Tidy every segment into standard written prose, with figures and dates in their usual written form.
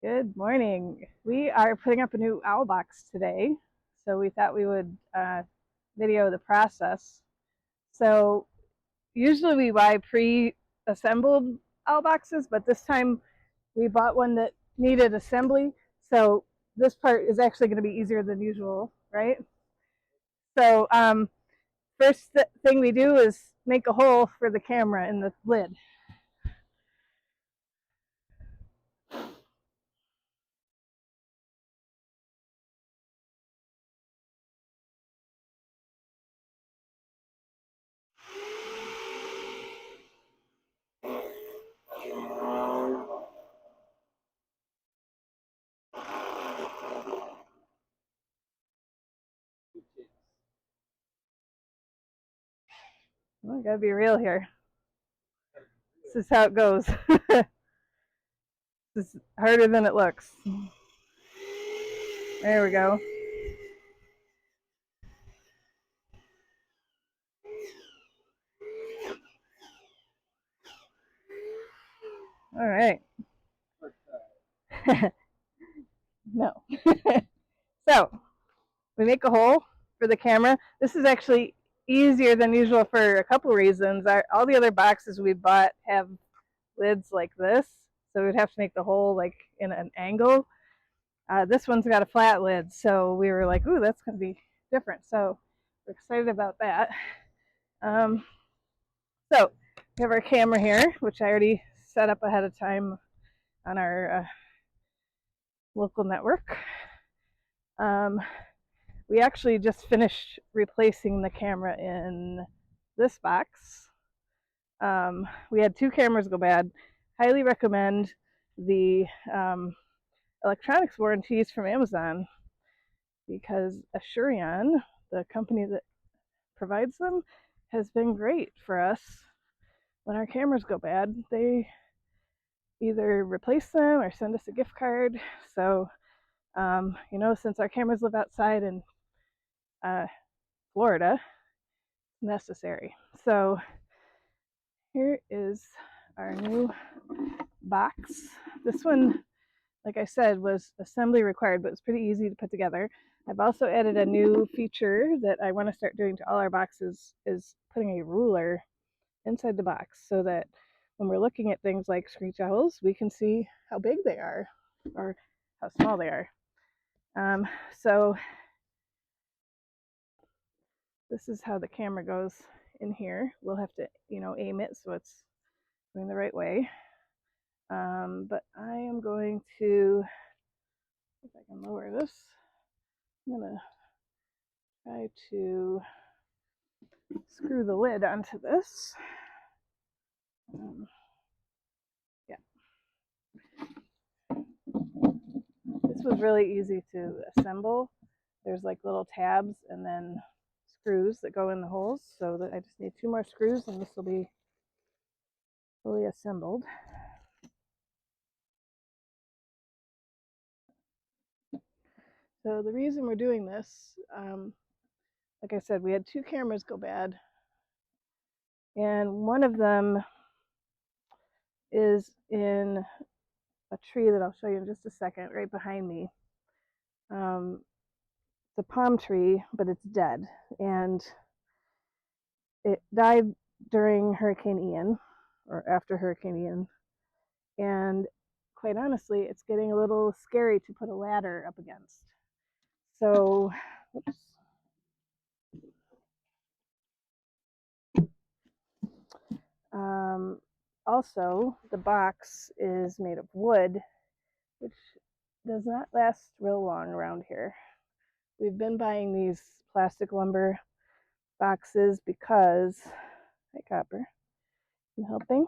Good morning. We are putting up a new owl box today, so we thought we would video the process. So usually we buy pre-assembled owl boxes, but this time we bought one that needed assembly. So this part is actually going to be easier than usual, right? So first thing we do is make a hole for the camera in the lid. I gotta be real here. This is how it goes. This is harder than it looks. There we go. All right. No. So we make a hole for the camera. This is actually easier than usual for a couple reasons. All the other boxes we bought have lids like this, so we'd have to make the hole like in an angle. This one's got a flat lid, so we were like, ooh, that's going to be different. So we're excited about that. Um, so we have our camera here, which I already set up ahead of time on our local network. We actually just finished replacing the camera in this box. We had two cameras go bad. Highly recommend the electronics warranties from Amazon because Assurion, the company that provides them, has been great for us. When our cameras go bad, they either replace them or send us a gift card. So, since our cameras live outside in Florida, necessary. So here is our new box. This one, like I said, was assembly required, but it's pretty easy to put together. I've also added a new feature that I want to start doing to all our boxes is putting a ruler inside the box so that when we're looking at things like screech owls, we can see how big they are or how small they are. So this is how the camera goes in here. We'll have to, aim it so it's going the right way. But I am going to, if I can lower this, I'm going to try to screw the lid onto this. Yeah. This was really easy to assemble. There's like little tabs and then screws that go in the holes, so that I just need two more screws and this will be fully assembled. So the reason we're doing this, like I said, we had two cameras go bad, and one of them is in a tree that I'll show you in just a second, right behind me. It's a palm tree, but it's dead, and it died during Hurricane Ian, or after Hurricane Ian, and quite honestly, it's getting a little scary to put a ladder up against. So, oops. Um, Also, the box is made of wood, which does not last real long around here. We've been buying these plastic lumber boxes because, hi Copper, you helping?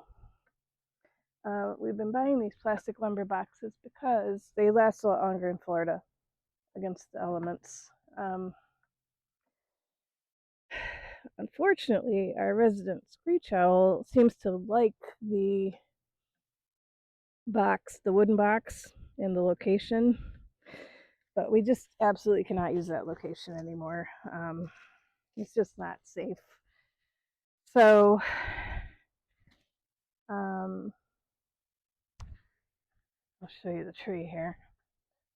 We've been buying these plastic lumber boxes because they last a lot longer in Florida against the elements. Unfortunately, our resident screech owl seems to like the box, the wooden box, and the location, but we just absolutely cannot use that location anymore. It's just not safe. So, um, I'll show you the tree here.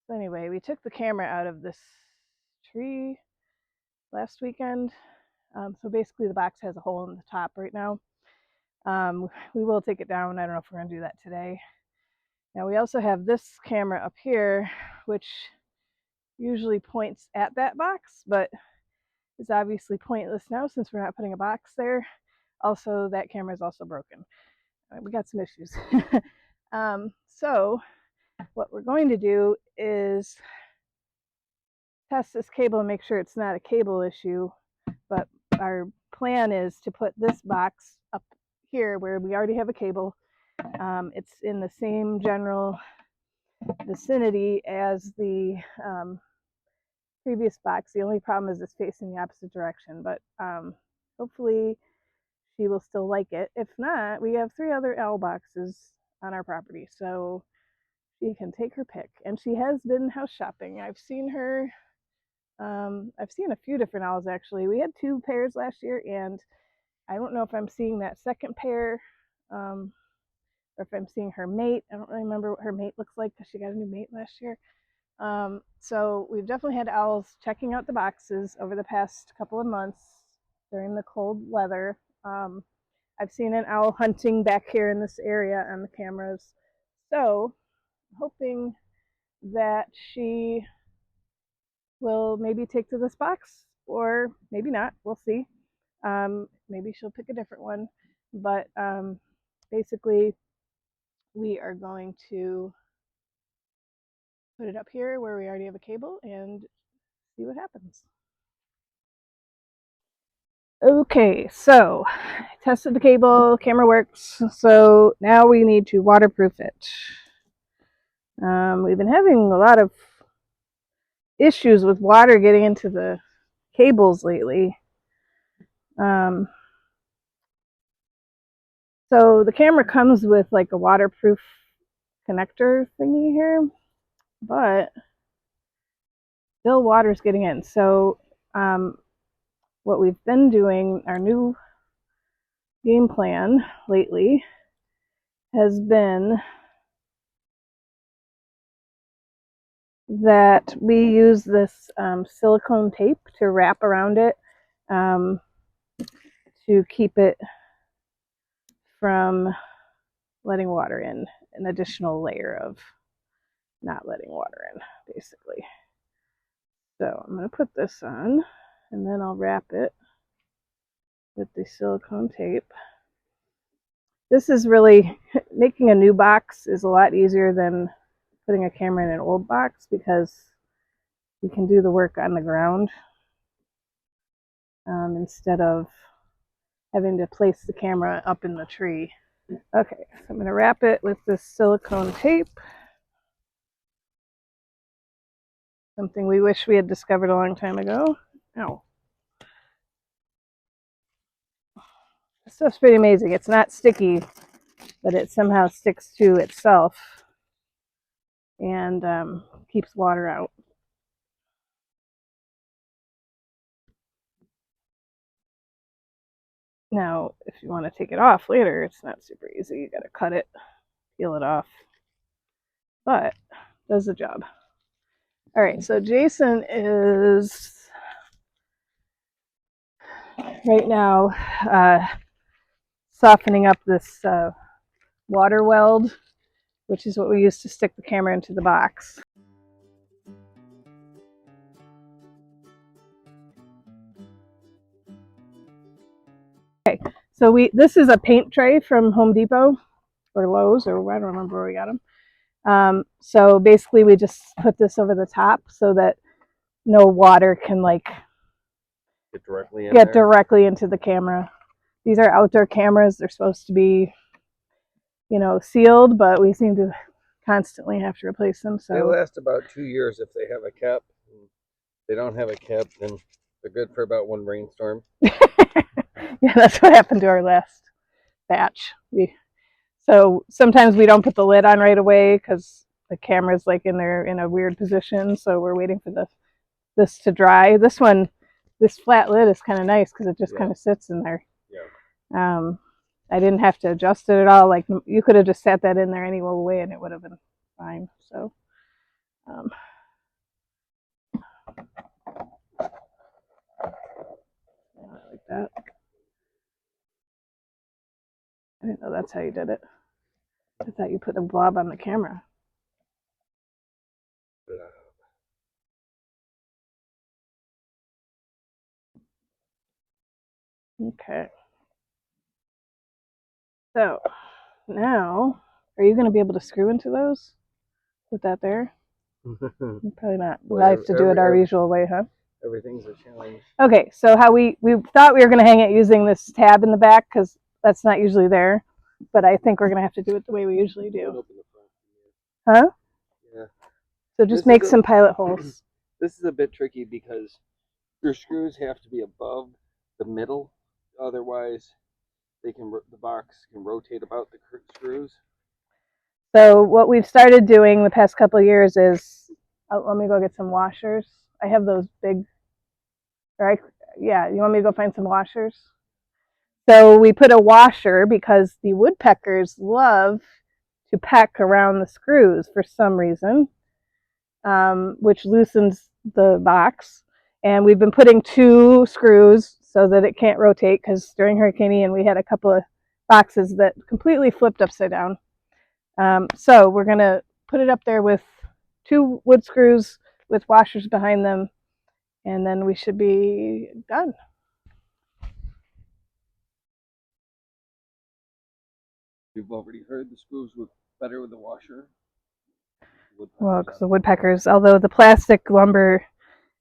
So anyway, we took the camera out of this tree last weekend. So basically the box has a hole in the top right now. We will take it down. I don't know if we're going to do that today. Now we also have this camera up here, which usually points at that box, but is obviously pointless now since we're not putting a box there. Also, that camera is also broken. We got some issues. So what we're going to do is test this cable and make sure it's not a cable issue. But our plan is to put this box up here where we already have a cable. It's in the same general vicinity as the previous box. The only problem is it's facing the opposite direction, but hopefully she will still like it. If not, we have 3 other owl boxes on our property, so she can take her pick. And she has been house shopping. I've seen her. I've seen a few different owls actually. We had 2 pairs last year, and I don't know if I'm seeing that second pair, or if I'm seeing her mate. I don't really remember what her mate looks like because she got a new mate last year. So we've definitely had owls checking out the boxes over the past couple of months during the cold weather. I've seen an owl hunting back here in this area on the cameras. So I'm hoping that she will maybe take to this box, or maybe not. We'll see. Maybe she'll pick a different one. But basically, we are going to put it up here where we already have a cable and see what happens. Okay, so I tested the cable, camera works, so now we need to waterproof it. We've been having a lot of issues with water getting into the cables lately. So the camera comes with like a waterproof connector thingy here, but still water's getting in. So what we've been doing, our new game plan lately has been that we use this silicone tape to wrap around it to keep it from letting water in, an additional layer of not letting water in, basically. So I'm going to put this on, and then I'll wrap it with the silicone tape. This is really, making a new box is a lot easier than putting a camera in an old box because you can do the work on the ground instead of having to place the camera up in the tree. Okay, so I'm going to wrap it with this silicone tape. Something we wish we had discovered a long time ago. Ow. This stuff's pretty amazing. It's not sticky, but it somehow sticks to itself and keeps water out. Now, if you want to take it off later, it's not super easy. You got to cut it, peel it off, but it does the job. All right, so Jason is right now softening up this water weld, which is what we use to stick the camera into the box. Okay, so this is a paint tray from Home Depot or Lowe's, or I don't remember where we got them. So basically we just put this over the top so that no water can like get directly into the camera. These are outdoor cameras. They're supposed to be, you know, sealed, but we seem to constantly have to replace them. So they last about 2 years if they have a cap. If they don't have a cap, then they're good for about 1 rainstorm. Yeah, that's what happened to our last batch. So sometimes we don't put the lid on right away because the camera's like in a weird position. So we're waiting for this to dry. This flat lid is kind of nice because it just kind of sits in there. Yeah. I didn't have to adjust it at all. Like you could have just sat that in there any way and it would have been fine. So, like that. I didn't know that's how you did it. I thought you put a blob on the camera. Okay. So now, are you going to be able to screw into those? Put that there? Probably not. We'll have to do it our usual way, huh? Everything's a challenge. Okay, so how we thought we were going to hang it using this tab in the back because that's not usually there, but I think we're going to have to do it the way we usually do. Huh? Yeah. So just make some pilot holes. This is a bit tricky because your screws have to be above the middle, otherwise the box can rotate about the screws. So what we've started doing the past couple of years is, let me go get some washers. I have those big, right? Yeah, you want me to go find some washers? So we put a washer because the woodpeckers love to peck around the screws for some reason, which loosens the box. And we've been putting 2 screws so that it can't rotate because during Hurricane Ian we had a couple of boxes that completely flipped upside down. So we're going to put it up there with 2 wood screws with washers behind them, and then we should be done. You've already heard the screws work better with the washer. Well, because the woodpeckers, although the plastic lumber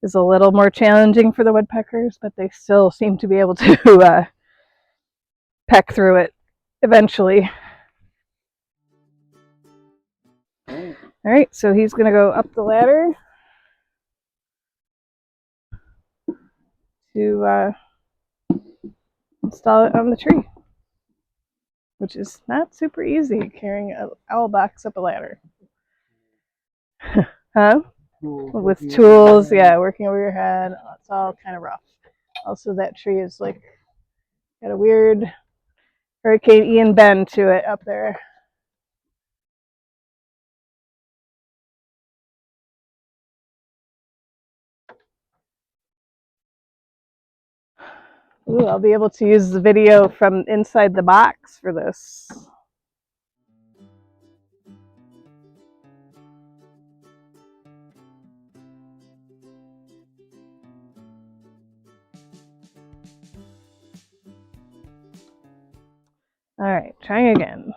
is a little more challenging for the woodpeckers, but they still seem to be able to peck through it eventually. All right, so he's going to go up the ladder to install it on the tree, which is not super easy carrying an owl box up a ladder. Huh? With tools, yeah, working over your head. It's all kind of rough. Also, that tree is like got a weird Hurricane Ian bend to it up there. Ooh, I'll be able to use the video from inside the box for this. All right, trying again.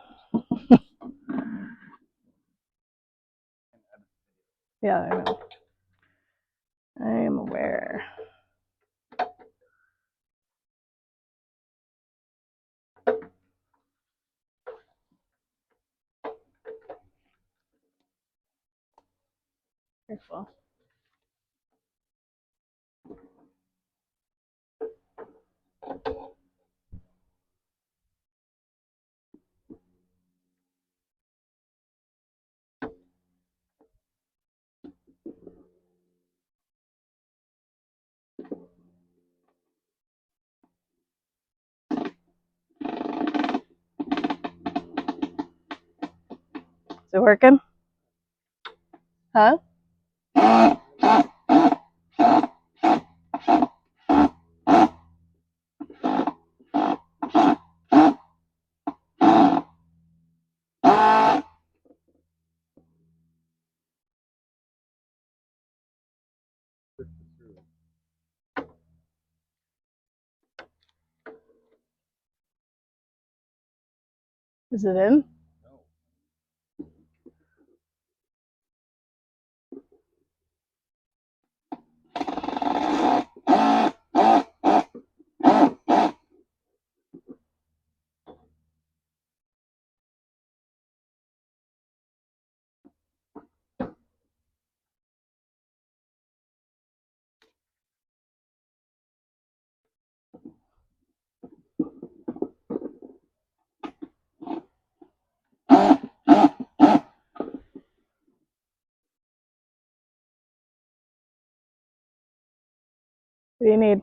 Yeah, I know. I am aware. Careful. Is it working? Huh? Is it in? What do you need?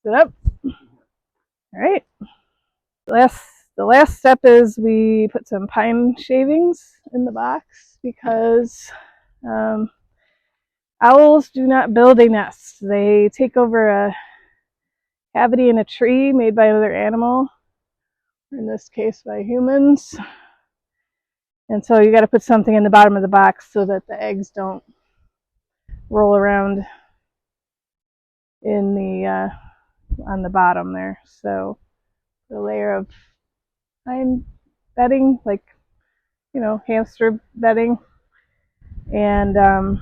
Sit up. All right. The last step is we put some pine shavings in the box because um, owls do not build a nest. They take over a cavity in a tree made by another animal, in this case by humans. And so you got to put something in the bottom of the box so that the eggs don't roll around in the on the bottom there. So a layer of pine bedding, like hamster bedding, and of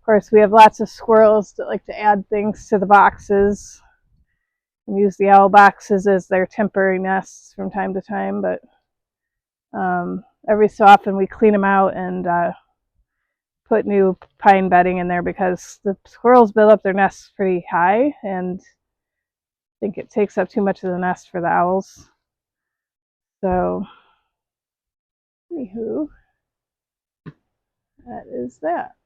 course we have lots of squirrels that like to add things to the boxes and use the owl boxes as their temporary nests from time to time. But every so often we clean them out and put new pine bedding in there because the squirrels build up their nests pretty high, and I think it takes up too much of the nest for the owls. So, anywho, that is that.